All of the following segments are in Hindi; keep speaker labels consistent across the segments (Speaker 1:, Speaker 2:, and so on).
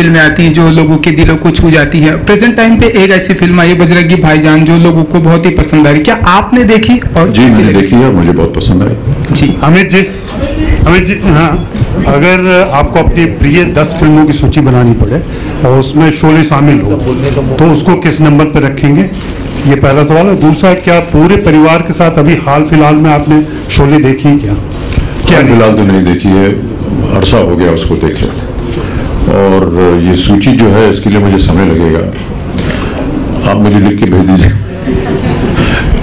Speaker 1: फिल्में आती हैं जो लोगों के दिलों को छू जाती है। प्रेजेंट टाइम पे एक ऐसी फिल्म आई है बजरंगी भाईजान जो लोगों को बहुत ही पसंद आ रही, क्या आपने देखी? और
Speaker 2: जी मैंने देखी है, मुझे बहुत पसंद आई।
Speaker 1: जी
Speaker 3: अमित जी हाँ, अगर आपको अपनी प्रिय 10 फिल्मों की सूची बनानी पड़े और उसमें शोले शामिल हो तो उसको किस नंबर पर रखेंगे? ये पहला सवाल है। दूसरा, क्या पूरे परिवार के साथ अभी हाल फिलहाल में आपने शोले देखी क्या?
Speaker 2: क्या फिलहाल तो नहीं देखी है, अरसा हो गया उसको देखे, और ये सूची जो है इसके लिए मुझे समय लगेगा। आप मुझे लिख के भेज दीजिए,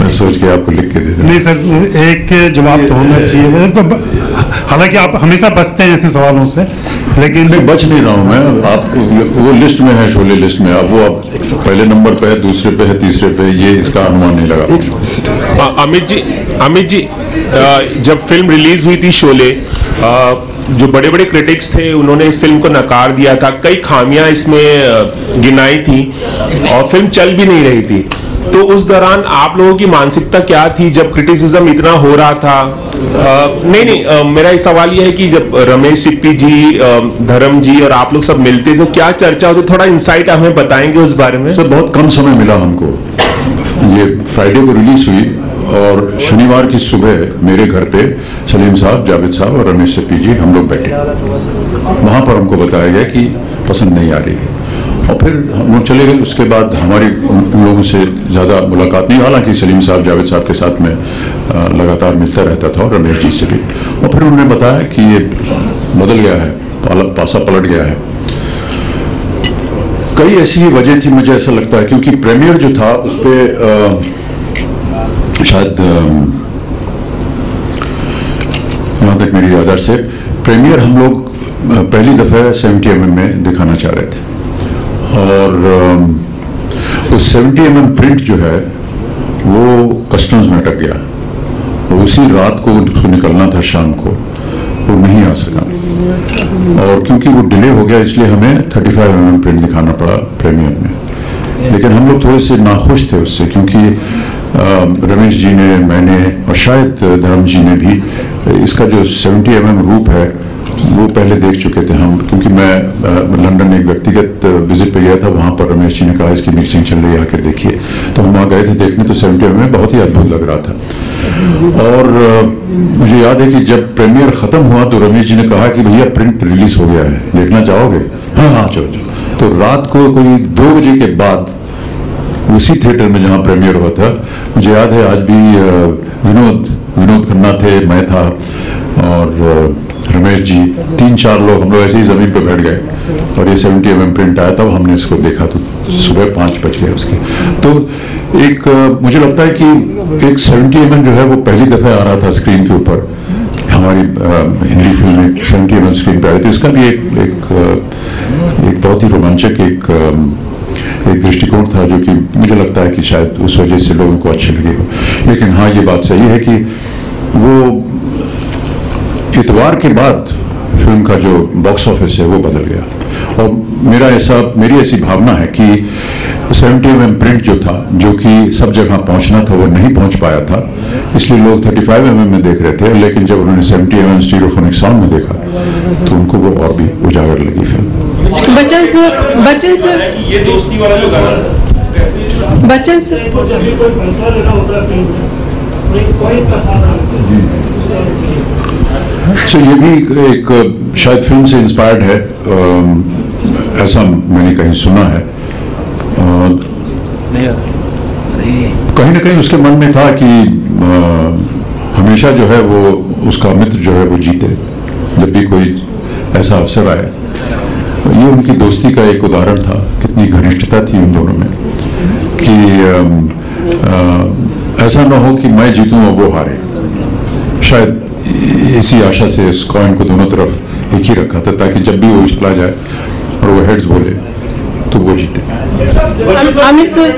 Speaker 2: मैं सोच के आपको लिख के दे दूँ।
Speaker 3: नहीं सर, एक जवाब तो होना चाहिए। तो हालांकि आप हमेशा बचते हैं ऐसे सवालों से, लेकिन
Speaker 2: मैं बच नहीं रहा हूँ। मैं आप वो लिस्ट में है, शोले लिस्ट में। अब वो आप पहले नंबर पे है, दूसरे पे है, तीसरे पे, ये इसका अनुमान नहीं लगा।
Speaker 4: अमित जी जब फिल्म रिलीज हुई थी शोले, जो बड़े बड़े क्रिटिक्स थे उन्होंने इस फिल्म को नकार दिया था, कई खामियां इसमें गिनाई थी और फिल्म चल भी नहीं रही थी। तो उस दौरान आप लोगों की मानसिकता क्या थी जब क्रिटिसिज्म इतना हो रहा था? मेरा सवाल यह है कि जब रमेश सिप्पी जी, धर्म जी और आप लोग सब मिलते तो क्या चर्चा होती? थोड़ा इंसाइट हमें बताएंगे उस बारे में।
Speaker 2: सर बहुत कम समय मिला हमको। ये फ्राइडे को रिलीज हुई और शनिवार की सुबह मेरे घर पे सलीम साहब, जावेद साहब और रमेश सिप्पी जी हम लोग बैठे। वहाँ पर हमको बताया गया कि पसंद नहीं आ रही है, और फिर हम लोग चले गए। उसके बाद हमारी उन लोगों से ज़्यादा मुलाकात नहीं, हालांकि सलीम साहब, जावेद साहब के साथ में लगातार मिलता रहता था, और रमेश जी से भी। और फिर उन्होंने बताया कि ये बदल गया है, पासा पलट गया है। कई ऐसी वजह थी, मुझे ऐसा लगता है, क्योंकि प्रीमियर जो था उस पर शायद यहाँ तक मेरी याददाश्त से प्रीमियर हम लोग पहली दफ़ा 70 mm में दिखाना चाह रहे थे, और उस 70 mm प्रिंट जो है वो कस्टम्स में अटक गया, और उसी रात को उसको निकलना था शाम को, वो नहीं आ सका। और क्योंकि वो डिले हो गया इसलिए हमें 35 mm प्रिंट दिखाना पड़ा प्रीमियर में। लेकिन हम लोग थोड़े से नाखुश थे उससे, क्योंकि रमेश जी ने, मैंने और शायद धर्म जी ने भी इसका जो 70 mm रूप है वो पहले देख चुके थे हम। क्योंकि मैं लंदन एक व्यक्तिगत विजिट पे गया था, वहाँ पर रमेश जी ने कहा इसकी मिक्सिंग चल रही है, आकर देखिए। तो हम वहाँ गए थे देखने, तो 70 mm बहुत ही अद्भुत लग रहा था। और मुझे याद है कि जब प्रीमियर ख़त्म हुआ तो रमेश जी ने कहा कि भैया प्रिंट रिलीज हो गया है, देखना चाहोगे? हाँ हाँ चलो चलो। तो रात को कोई 2 बजे के बाद उसी थिएटर में जहाँ प्रीमियर हुआ था, मुझे याद है आज भी, विनोद खन्ना थे, मैं था और रमेश जी, 3-4 लोग, हम लोग ऐसे ही ज़मीन पर बैठ गए, और ये 70 mm प्रिंट आया, तब हमने इसको देखा तो सुबह 5 बज गए उसके। तो एक मुझे लगता है कि एक 70 mm जो है वो पहली दफ़ा आ रहा था स्क्रीन के ऊपर। हमारी हिंदी फिल्म में 70 mm स्क्रीन पर आई थी, उसका भी एक बहुत ही रोमांचक एक दृष्टिकोण था, जो कि मुझे लगता है कि शायद उस वजह से लोगों को अच्छे लगे हो। लेकिन हाँ, ये बात सही है कि वो इतवार के बाद फिल्म का जो बॉक्स ऑफिस है वो बदल गया। और मेरी ऐसी भावना है कि 70 mm प्रिंट जो था, जो कि सब जगह पहुंचना था, वो नहीं पहुंच पाया था, इसलिए लोग 35 mm में देख रहे थे। लेकिन जब उन्होंने 70 mm स्टीरियोफोनिक साउंड में देखा तो उनको वो और भी उजागर लगी फिल्म।
Speaker 5: बच्चन सर
Speaker 4: ये दोस्ती वाला जो गाना है,
Speaker 5: बच्चन सर
Speaker 2: ये भी एक शायद फिल्म से इंस्पायर्ड है, ऐसा मैंने कहीं सुना है। कहीं ना कहीं उसके मन में था कि हमेशा जो है वो उसका मित्र जो है वो जीते, जब भी कोई ऐसा अवसर आए। ये उनकी दोस्ती का एक उदाहरण था, कितनी घनिष्ठता थी उन दोनों में, कि ऐसा ना हो कि मैं जीतूं और वो हारे। शायद इसी आशा से इस कॉइन को दोनों तरफ एक ही रखा था, ताकि जब भी वो चला जाए और वो हेड्स बोले तो वो जीते।
Speaker 5: अमित सर,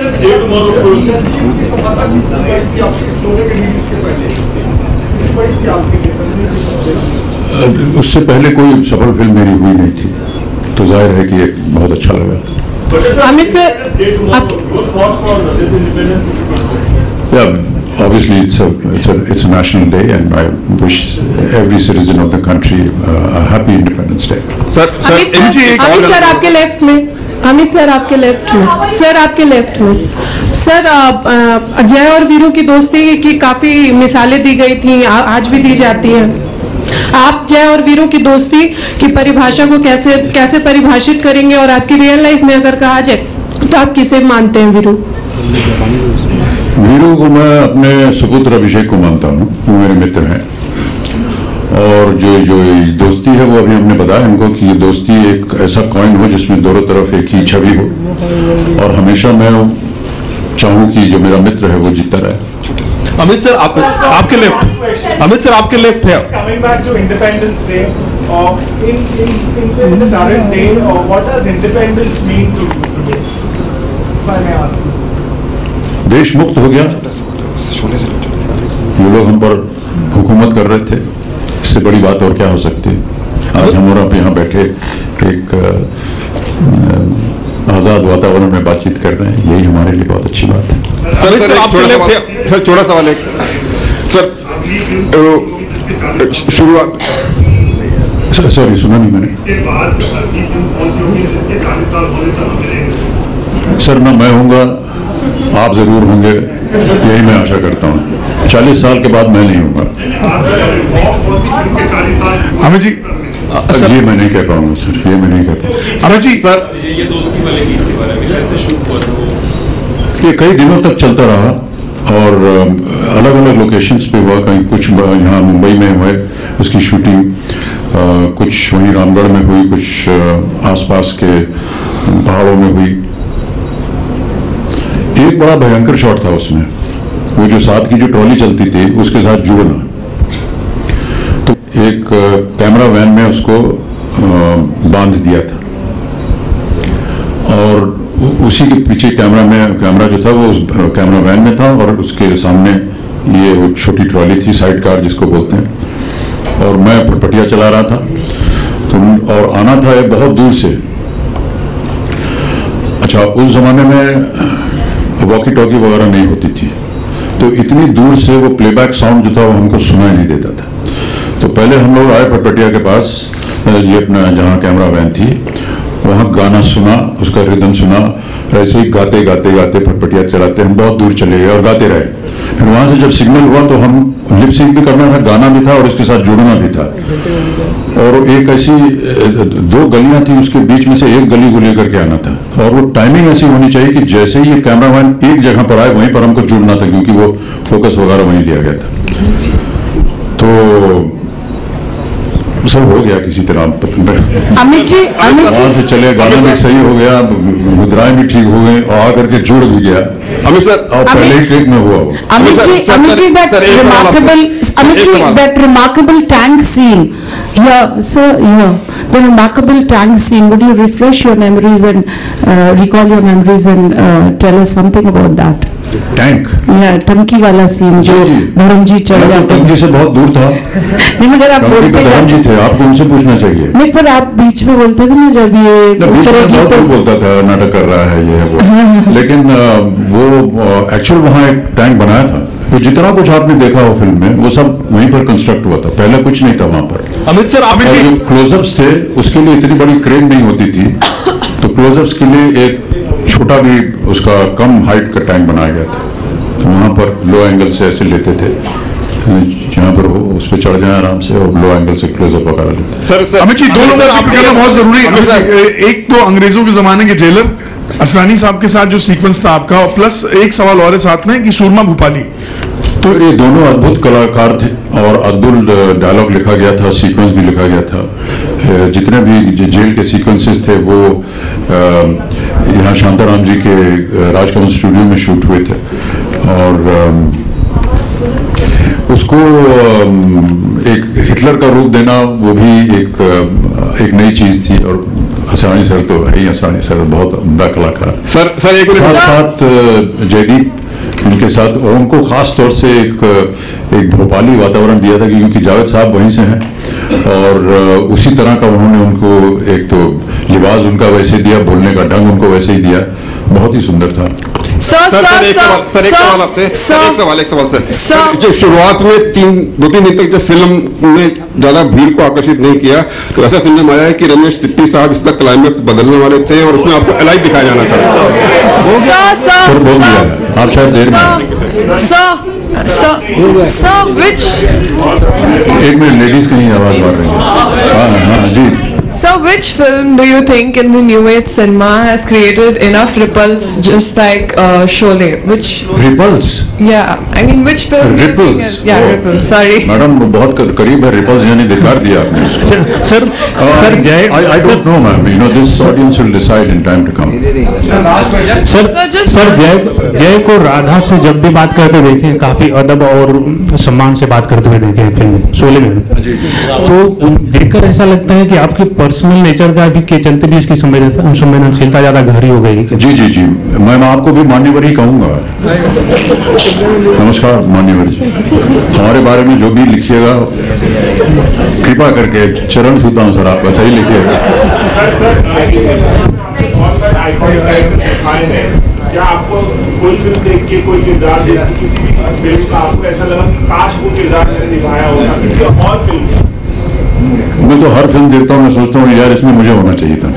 Speaker 2: उससे पहले कोई सफल फिल्म मेरी हुई नहीं थी, तो जाहिर है कि एक बहुत अच्छा लगा।
Speaker 5: Amit sir,
Speaker 2: obviously it's a national day, and I wish every citizen of the country a happy Independence Day.
Speaker 5: Amit sir आपके लेफ्ट में, अमित सर आपके लेफ्ट में, सर आपके लेफ्ट में। सर जय और वीरू की दोस्ती की काफी मिसालें दी गई थी, आज भी दी जाती हैं। आप जय और वीरू की दोस्ती की परिभाषा को कैसे परिभाषित करेंगे, और आपकी रियल लाइफ में अगर कहा जाए तो आप किसे मानते हैं?
Speaker 2: वीरू को मैं अपने सुपुत्र अभिषेक को मानता हूँ, वो मेरे मित्र हैं। और जो दोस्ती है वो अभी हमने बताया इनको कि ये दोस्ती एक ऐसा कॉइन हो जिसमें दोनों तरफ एक ही छवि हो, और हमेशा मैं चाहूँ कि जो मेरा मित्र है वो जीतता रहे।
Speaker 6: अमित सर आपके लेफ्ट, अमित सर आपके लेफ्ट है।
Speaker 7: Coming back to Independence Day, in the current day, what does independence mean to you today? If I may ask.
Speaker 2: देश मुक्त हो गया, ये लोग हम पर हुकूमत कर रहे थे, इससे बड़ी बात और क्या हो सकती है। आज हम और यहाँ बैठे एक आजाद वातावरण में बातचीत कर रहे हैं, यही हमारे लिए बहुत अच्छी बात है।
Speaker 6: सर छोटा सवाल एक सर, शुरुआत
Speaker 2: सॉरी सुना नहीं मैंने। सर ना मैं होऊंगा, आप जरूर होंगे, यही मैं आशा करता हूँ। 40 साल के बाद मैं नहीं होऊंगा।
Speaker 6: अमित जी
Speaker 2: सर ये मैं नहीं कह पाऊंगा सर, ये मैं नहीं कह पाऊंगा।
Speaker 6: अमित जी सर,
Speaker 4: ये दोस्ती वाले गीत के बारे में कैसे शूट हुआ था?
Speaker 2: ये कई दिनों तक चलता रहा और अलग अलग लोकेशंस पे हुआ। कहीं कुछ यहाँ मुंबई में हुए उसकी शूटिंग, कुछ वहीं रामगढ़ में हुई, कुछ आसपास के पहाड़ों में हुई। एक बड़ा भयंकर शॉट था उसमें, वो जो साथ की जो ट्रॉली चलती थी उसके साथ जुड़ना, तो एक कैमरा वैन में उसको बांध दिया था, और उसी के पीछे कैमरा जो था वो कैमरा वैन में था, और उसके सामने ये वो छोटी ट्रॉली थी, साइड कार जिसको बोलते हैं, और मैं फटफटिया चला रहा था। तो और आना था बहुत दूर से। अच्छा, उस जमाने में वॉकी टॉकी वगैरह नहीं होती थी, तो इतनी दूर से वो प्लेबैक साउंड जो था वो हमको सुनाई नहीं देता था। तो पहले हम लोग आए फटफटिया के पास, ये अपना जहाँ कैमरा वैन थी, वहाँ गाना सुना, उसका रिदम सुना, ऐसे ही गाते गाते गाते फटफटिया चलाते हम बहुत दूर चले गए और गाते रहे। फिर वहाँ से जब सिग्नल हुआ तो हम लिप सिंक भी करना था, गाना भी था और इसके साथ जुड़ना भी था। और एक ऐसी 2 गलियां थी, उसके बीच में से एक गली को लेकर के आना था, और वो टाइमिंग ऐसी होनी चाहिए कि जैसे ही ये कैमरामैन एक जगह पर आए वहीं पर हमको जुड़ना था, क्योंकि वो फोकस वगैरह वहीं लिया गया था। तो सब हो गया किसी तरह।
Speaker 5: अमित जी
Speaker 2: वहां से चले, गाना भी सही हो गया, मुद्राएं भी ठीक हो गई, और आकर के जुड़ भी गया।
Speaker 6: अमित सर,
Speaker 2: और पहले ही टेक में हुआ वो।
Speaker 5: Amit ji, that remarkable tank scene. Yeah, sir, yeah, the remarkable tank scene. Would you refresh your memories and recall your memories and tell us something about that?
Speaker 2: Tank,
Speaker 5: Yeah, टंकी वाला सीन जो धर्म जी चल जाते हैं।
Speaker 2: टंकी से बहुत दूर था,
Speaker 5: नहीं मगर आप बोलते
Speaker 2: धर्म जी थे, आपको उनसे पूछना चाहिए।
Speaker 5: नहीं, पर आप बीच में बोलते थे ना जब ये
Speaker 2: बीच में बहुत लोग बोलता था नाटक कर रहा है ये है वो, लेकिन वो एक्चुअल वहाँ एक टैंक बनाया था। तो जितना कुछ आपने देखा हो फिल्म में वो सब वहीं पर कंस्ट्रक्ट हुआ था, पहले कुछ नहीं था वहां पर।
Speaker 6: अमित सर, आप
Speaker 2: जो क्लोजअप्स थे उसके लिए इतनी बड़ी क्रेन नहीं होती थी, तो क्लोजअप्स के लिए एक छोटा भी उसका कम हाइट का टैंक बनाया गया था। तो वहां पर लो एंगल से ऐसे लेते थे, जहां पर हो उस पर चढ़ जाए आराम से, और लो एंगल से क्लोजअप वगैरह लेते।
Speaker 6: सर
Speaker 3: अमित जी, 2 लोगों का कहना बहुत जरूरी है। एक तो अंग्रेजों के जमाने के जेलर असरानी साहब के साथ जो सीक्वेंस था आपका, और प्लस एक सवाल और है साथ में कि सूरमा भूपाली।
Speaker 2: तो ये दोनों अद्भुत कलाकार थे, और अद्भुत डायलॉग लिखा गया था, सीक्वेंस भी लिखा गया था। जितने भी जेल के सीक्वेंसेस थे वो यहाँ शांताराम जी के राजकमल स्टूडियो में शूट हुए थे, और उसको एक हिटलर का रूप देना वो भी एक नई चीज थी। और असरानी सर तो है ही, असरानी सर बहुत उम्दा कलाकार।
Speaker 6: सर एक
Speaker 2: साथ जयदीप उनके साथ, और उनको खास तौर से एक भोपाली वातावरण दिया था, क्योंकि जावेद साहब वहीं से हैं, और उसी तरह का उन्होंने उनको एक तो लिबास उनका वैसे दिया, बोलने का ढंग उनको वैसे ही दिया, बहुत ही सुंदर था।
Speaker 6: एक सवाल सर, जो शुरुआत में 2-3 दिन तक जब फिल्म ने ज्यादा भीड़ को आकर्षित नहीं किया, तो ऐसा सुनने में आया है कि रमेश सिप्पी साहब इसका क्लाइमैक्स बदलने वाले थे और उसमें आपको एलाइव दिखाया जाना था।
Speaker 2: आप शायद देर में एक मिनट, लेडीज कहीं आवाज मार रही है। हाँ जी।
Speaker 8: So which film do you think in the new age cinema has created enough ripples just like Sholay? Which
Speaker 2: ripples?
Speaker 8: Yeah, I mean which film?
Speaker 2: Ripples.
Speaker 8: Ripples. Sorry.
Speaker 2: Madam बहुत करीब है रिपल्स, यानी धिक्कार दिया आपने उसको।
Speaker 9: सर जय,
Speaker 2: I don't know ma'am, you know this audience will decide in time to come।
Speaker 9: Sir जय को राधा से जब भी बात करते देखे, काफी अदब और सम्मान से बात करते हुए देखे हैं फिल्म शोले में, तो देखकर ऐसा लगता है कि आपके पर्सनल नेचर का भी के चलते भी उसकी संवेदनशीलता ज्यादा गहरी हो गई।
Speaker 2: जी जी जी, मैं आपको भी मान्यवर ही कहूंगा। नमस्कार मान्यवर जी, हमारे बारे में जो भी लिखिएगा कृपा करके चरण छूता हूं सर, आपका सही लिखिएगा।
Speaker 4: क्या आपको कोई फिल्म देख के, कोई किरदार देख के, किसी भी फिल्म का आपको ऐसा लगा कि काश वो किरदार मैंने निभाया होगा किसी और फिल्म?
Speaker 2: मैं तो हर फिल्म देखता हूँ, मैं सोचता हूँ यार इसमें मुझे होना चाहिए था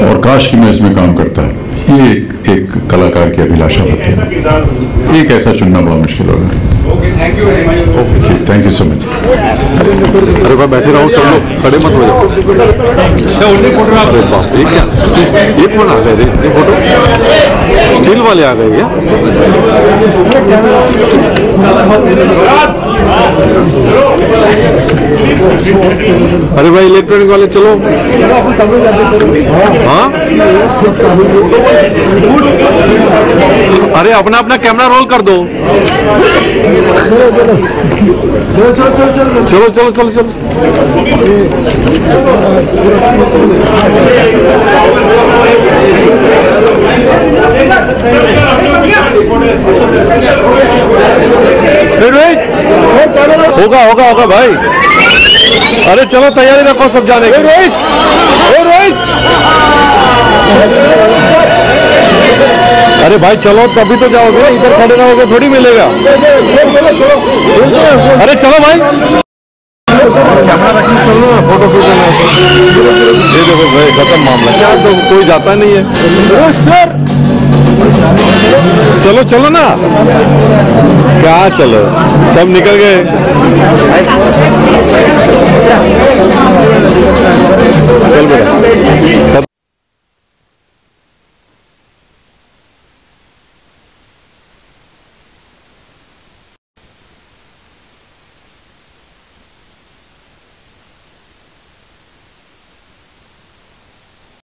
Speaker 2: और काश कि मैं इसमें काम करता। ये एक कलाकार की अभिलाषा होती है, एक ऐसा चुनना बड़ा मुश्किल होगा। Thank you so much.
Speaker 6: अरे भाई बैठे रहो सब लोग, खड़े मत हो जाओ। अरे बाप, ये क्या, ये कौन आ गए? ये फोटो स्टील वाले आ गए क्या? अरे भाई इलेक्ट्रॉनिक वाले चलो। हाँ, अरे अपना अपना कैमरा रोल कर दो। चलो चलो चलो चलो। होगा होगा होगा भाई। अरे चलो तैयारी रखो सब जाने की। रोहित, अरे भाई चलो तभी तो जाओगे, इधर खड़े रहोगे थोड़ी मिलेगा। अरे चलो भाई, कैमरा रखने चलो ना, फोटो खींचना। ये देखो भाई खत्म मामला, क्या तो कोई जाता नहीं है सर। चलो चलो ना, क्या चलो, सब निकल गए। चल बेटा।